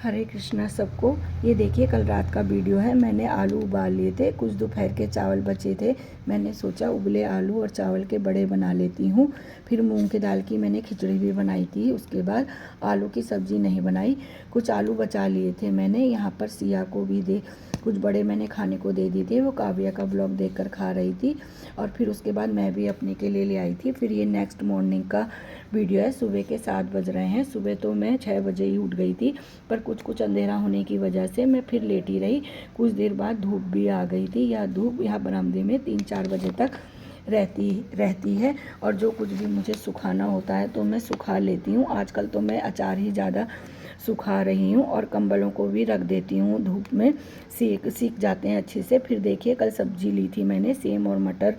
हरे कृष्णा सबको। ये देखिए कल रात का वीडियो है। मैंने आलू उबाल लिए थे, कुछ दोपहर के चावल बचे थे। मैंने सोचा उबले आलू और चावल के बड़े बना लेती हूँ। फिर मूंग की दाल की मैंने खिचड़ी भी बनाई थी। उसके बाद आलू की सब्ज़ी नहीं बनाई। कुछ आलू बचा लिए थे मैंने। यहाँ पर सिया को भी दे, कुछ बड़े मैंने खाने को दे दिए थे। वो काव्या का ब्लॉग देखकर खा रही थी और फिर उसके बाद मैं भी अपने के लिए ले आई थी। फिर ये नेक्स्ट मॉर्निंग का वीडियो है। सुबह के 7 बज रहे हैं। सुबह तो मैं 6 बजे ही उठ गई थी, पर कुछ अंधेरा होने की वजह से मैं फिर लेटी रही। कुछ देर बाद धूप भी आ गई थी। यह धूप यहाँ बरामदे में 3-4 बजे तक रहती है और जो कुछ भी मुझे सुखाना होता है तो मैं सुखा लेती हूँ। आजकल तो मैं अचार ही ज़्यादा सुखा रही हूँ और कंबलों को भी रख देती हूँ धूप में, सीख जाते हैं अच्छे से। फिर देखिए कल सब्जी ली थी मैंने, सेम और मटर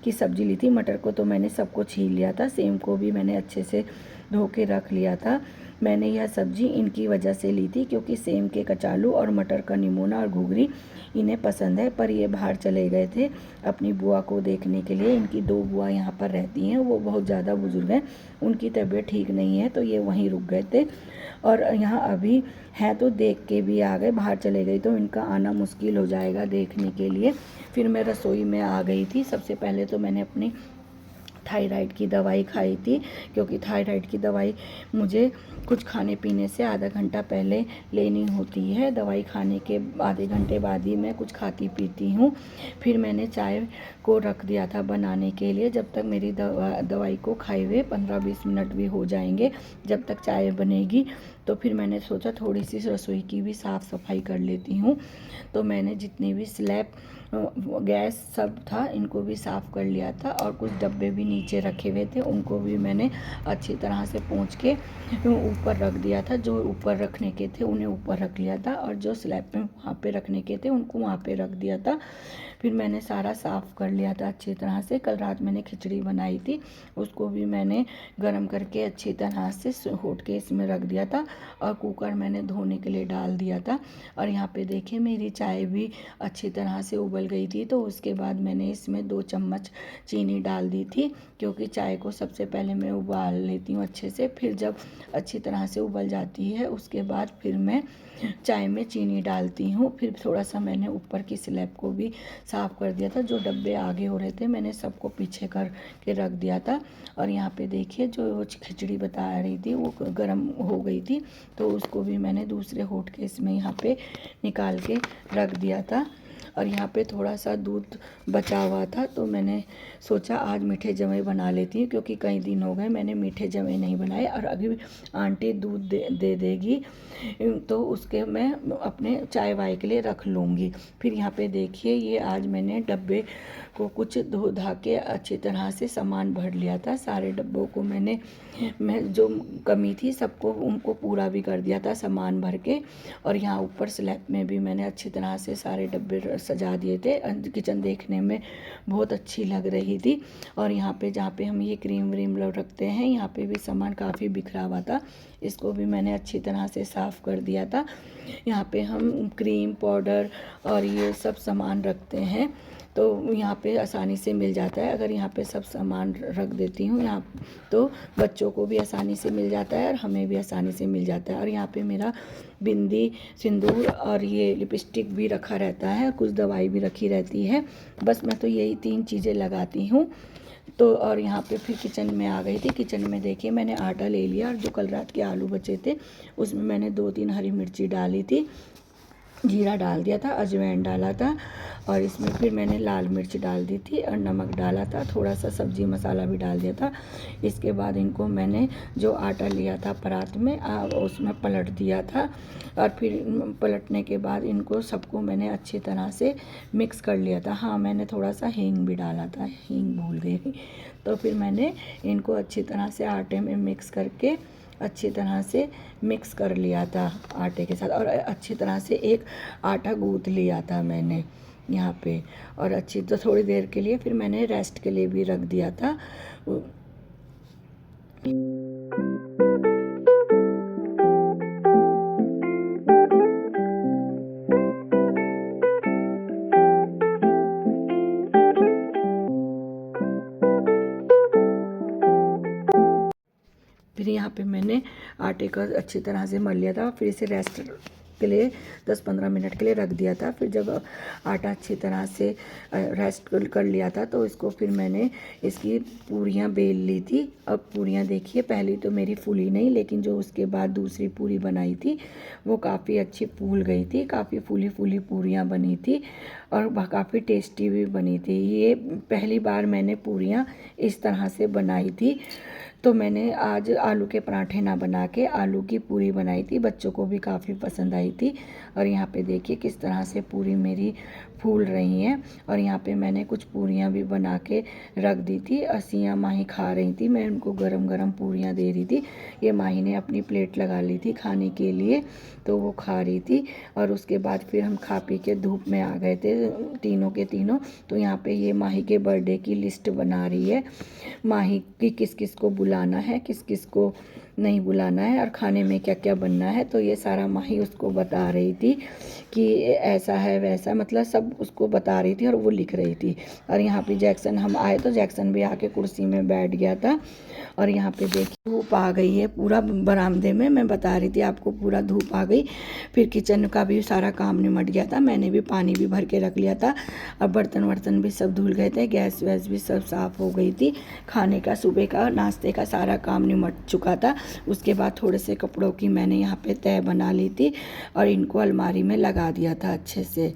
की सब्ज़ी ली थी। मटर को तो मैंने सबको छील लिया था, सेम को भी मैंने अच्छे से धो के रख लिया था। मैंने यह सब्ज़ी इनकी वजह से ली थी क्योंकि सेम के कचालू और मटर का निमोना और घुघरी इन्हें पसंद है। पर ये बाहर चले गए थे अपनी बुआ को देखने के लिए। इनकी 2 बुआ यहाँ पर रहती हैं, वो बहुत ज़्यादा बुजुर्ग हैं, उनकी तबीयत ठीक नहीं है, तो ये वहीं रुक गए थे और यहाँ अभी हैं तो देख के भी आ गए। बाहर चले गए तो इनका आना मुश्किल हो जाएगा देखने के लिए। फिर मैं रसोई में आ गई थी। सबसे पहले तो मैंने अपनी थायराइड की दवाई खाई थी, क्योंकि थायराइड की दवाई मुझे कुछ खाने पीने से आधा घंटा पहले लेनी होती है। दवाई खाने के आधे घंटे बाद ही मैं कुछ खाती पीती हूँ। फिर मैंने चाय को रख दिया था बनाने के लिए। जब तक मेरी दवाई को खाए हुए 15-20 मिनट भी हो जाएंगे जब तक चाय बनेगी, तो फिर मैंने सोचा थोड़ी सी रसोई की भी साफ़ सफाई कर लेती हूँ। तो मैंने जितनी भी स्लैब गैस सब था इनको भी साफ़ कर लिया था और कुछ डब्बे भी नीचे रखे हुए थे, उनको भी मैंने अच्छी तरह से पोंछ के ऊपर रख दिया था। जो ऊपर रखने के थे उन्हें ऊपर रख लिया था और जो स्लैब पे वहाँ पे रखने के थे उनको वहाँ पे रख दिया था। फिर मैंने सारा साफ़ कर लिया था अच्छी तरह से। कल रात मैंने खिचड़ी बनाई थी, उसको भी मैंने गरम करके अच्छी तरह से होट के इसमें रख दिया था और कुकर मैंने धोने के लिए डाल दिया था। और यहाँ पे देखिए मेरी चाय भी अच्छी तरह से उबल गई थी, तो उसके बाद मैंने इसमें 2 चम्मच चीनी डाल दी थी, क्योंकि चाय को सबसे पहले मैं उबाल लेती हूँ अच्छे से। फिर जब अच्छी तरह से उबल जाती है उसके बाद फिर मैं चाय में चीनी डालती हूँ। फिर थोड़ा सा मैंने ऊपर की स्लैब को भी साफ़ कर दिया था। जो डब्बे आगे हो रहे थे मैंने सबको पीछे कर के रख दिया था। और यहाँ पे देखिए जो खिचड़ी बता रही थी वो गर्म हो गई थी, तो उसको भी मैंने दूसरे होट के इसमें यहाँ पे निकाल के रख दिया था। और यहाँ पे थोड़ा सा दूध बचा हुआ था, तो मैंने सोचा आज मीठे जवे बना लेती हूँ, क्योंकि कई दिन हो गए मैंने मीठे जवे नहीं बनाए। और अभी आंटी दूध दे देगी तो उसके मैं अपने चाय वाय के लिए रख लूँगी। फिर यहाँ पे देखिए ये आज मैंने डब्बे को कुछ धो धा के अच्छी तरह से सामान भर लिया था। सारे डब्बों को मैं जो कमी थी सबको उनको पूरा भी कर दिया था सामान भर के। और यहाँ ऊपर स्लैब में भी मैंने अच्छी तरह से सारे डब्बे सजा दिए थे। किचन देखने में बहुत अच्छी लग रही थी। और यहाँ पे जहाँ पे हम ये क्रीम व्रीम रखते हैं यहाँ पे भी सामान काफ़ी बिखरा हुआ था, इसको भी मैंने अच्छी तरह से साफ़ कर दिया था। यहाँ पे हम क्रीम पाउडर और ये सब सामान रखते हैं, तो यहाँ पे आसानी से मिल जाता है। अगर यहाँ पे सब सामान रख देती हूँ यहाँ, तो बच्चों को भी आसानी से मिल जाता है और हमें भी आसानी से मिल जाता है। और यहाँ पे मेरा बिंदी, सिंदूर और ये लिपस्टिक भी रखा रहता है, कुछ दवाई भी रखी रहती है। बस मैं तो यही 3 चीज़ें लगाती हूँ। तो और यहाँ पे फिर किचन में आ गई थी। किचन में देखिए मैंने आटा ले लिया और जो कल रात के आलू बचे थे उसमें मैंने 2-3 हरी मिर्ची डाली थी, जीरा डाल दिया था, अजवाइन डाला था और इसमें फिर मैंने लाल मिर्च डाल दी थी और नमक डाला था, थोड़ा सा सब्जी मसाला भी डाल दिया था। इसके बाद इनको मैंने जो आटा लिया था परात में उसमें पलट दिया था और फिर पलटने के बाद इनको सबको मैंने अच्छी तरह से मिक्स कर लिया था। हाँ, मैंने थोड़ा सा हींग भी डाला था, हींग भूल गई। तो फिर मैंने इनको अच्छी तरह से आटे में मिक्स करके अच्छी तरह से मिक्स कर लिया था आटे के साथ। और अच्छी तरह से एक आटा गूँथ लिया था मैंने यहाँ पे। और अच्छी तो थोड़ी देर के लिए फिर मैंने रेस्ट के लिए भी रख दिया था। फिर यहाँ पे मैंने आटे का अच्छी तरह से मल लिया था, फिर इसे रेस्ट के लिए 10-15 मिनट के लिए रख दिया था। फिर जब आटा अच्छी तरह से रेस्ट कर लिया था तो इसको फिर मैंने इसकी पूरियाँ बेल ली थी। अब पूरियाँ देखिए, पहली तो मेरी फूली नहीं, लेकिन जो उसके बाद दूसरी पूरी बनाई थी वो काफ़ी अच्छी फूल गई थी, काफ़ी फूली फूली पूरियाँ बनी थी और काफ़ी टेस्टी भी बनी थी। ये पहली बार मैंने पूरियाँ इस तरह से बनाई थी। तो मैंने आज आलू के पराठे ना बना के आलू की पूरी बनाई थी, बच्चों को भी काफ़ी पसंद आई थी। और यहाँ पे देखिए किस तरह से पूरी मेरी फूल रही हैं। और यहाँ पे मैंने कुछ पूरियाँ भी बना के रख दी थी। असियाँ माही खा रही थी, मैं उनको गरम गरम पूरियाँ दे रही थी। ये माही ने अपनी प्लेट लगा ली थी खाने के लिए, तो वो खा रही थी। और उसके बाद फिर हम खा पी के धूप में आ गए थे तीनों के तीनों। तो यहाँ पे ये माही के बर्थडे की लिस्ट बना रही है, माही की किस किस को बुलाना है, किस किस को नहीं बुलाना है और खाने में क्या क्या बनना है। तो ये सारा माही उसको बता रही थी कि ऐसा है वैसा, मतलब सब उसको बता रही थी और वो लिख रही थी। और यहाँ पे जैक्सन, हम आए तो जैक्सन भी आके कुर्सी में बैठ गया था। और यहाँ पे देखिए धूप आ गई है पूरा बरामदे में, मैं बता रही थी आपको पूरा धूप आ गई। फिर किचन का भी सारा काम निमट गया था, मैंने भी पानी भी भर के रख लिया था। अब बर्तन वर्तन भी सब धुल गए थे, गैस वैस भी सब साफ़ हो गई थी। खाने का, सुबह का नाश्ते का सारा काम निमट चुका था। उसके बाद थोड़े से कपड़ों की मैंने यहाँ पे तह बना ली थी और इनको अलमारी में लगा दिया था अच्छे से।